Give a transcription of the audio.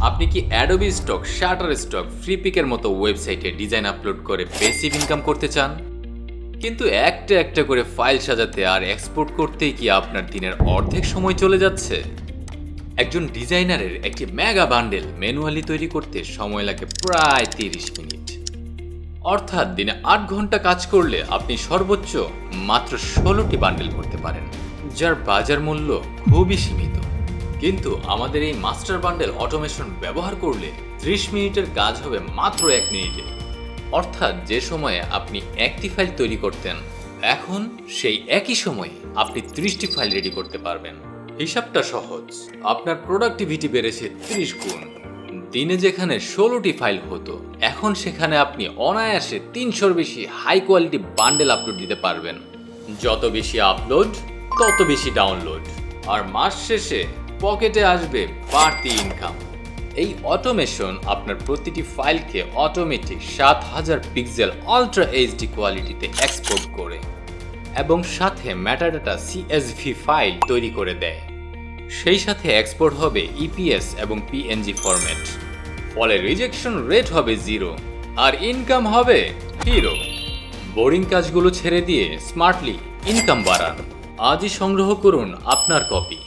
আপনি কি Adobe stock, Shutterstock, ফ্লিপিকের মতো ওয়েবসাইটে ডিজাইন আপলোড করে বেসিক ইনকাম করতে চান? কিন্তু একটা একটা করে ফাইল সাজাতে আর এক্সপোর্ট করতেই কি আপনার দিনের অর্ধেক সময় চলে যাচ্ছে? একজন ডিজাইনারের একটি মেগা বান্ডেল ম্যানুয়ালি তৈরি করতে সময় লাগে প্রায় 30 মিনিট। অর্থাৎ দিনে 8 ঘন্টা কাজ করলে আপনি সর্বোচ্চ মাত্র 16টি বান্ডেল করতে পারেন, যার বাজার মূল্য খুবই সীমিত। কিন্তু আমাদের এই মাস্টার বান্ডেল অটোমেশন ব্যবহার করলে 30 মিনিটের কাজ হবে মাত্র 1 মিনিটে। অর্থাৎ যে সময়ে আপনি একটি ফাইল তৈরি করতেন, এখন সেই একই সময়ে আপনি 30টি ফাইল রেডি করতে পারবেন। হিসাবটা সহজ, আপনার প্রোডাক্টিভিটি বেড়েছে 30 গুণ। দিনে যেখানে 16টি ফাইল হতো, এখন সেখানে আপনি অনায়াসে 300-র বেশি হাই কোয়ালিটি বান্ডেল আপলোড দিতে পারবেন। যত বেশি আপলোড তত বেশি ডাউনলোড, আর মাস শেষে পকেটে আসবে বাড়তি ইনকাম। এই অটোমেশন আপনার প্রতিটি ফাইলকে অটোমেটিক 7000 পিক্সেল আলট্রা এইচডি কোয়ালিটিতে এক্সপোর্ট করে এবং সাথে মেটাডাটা CSV ফাইল তৈরি করে দেয়। সেই সাথে এক্সপোর্ট হবে EPS এবং PNG ফরম্যাট। ফলে রিজেকশন রেট হবে 0 আর ইনকাম হবে হিরো। বোরিং কাজগুলো ছেড়ে দিয়ে স্মার্টলি ইনকাম বাড়ান। আজই সংগ্রহ করুন আপনার কপি।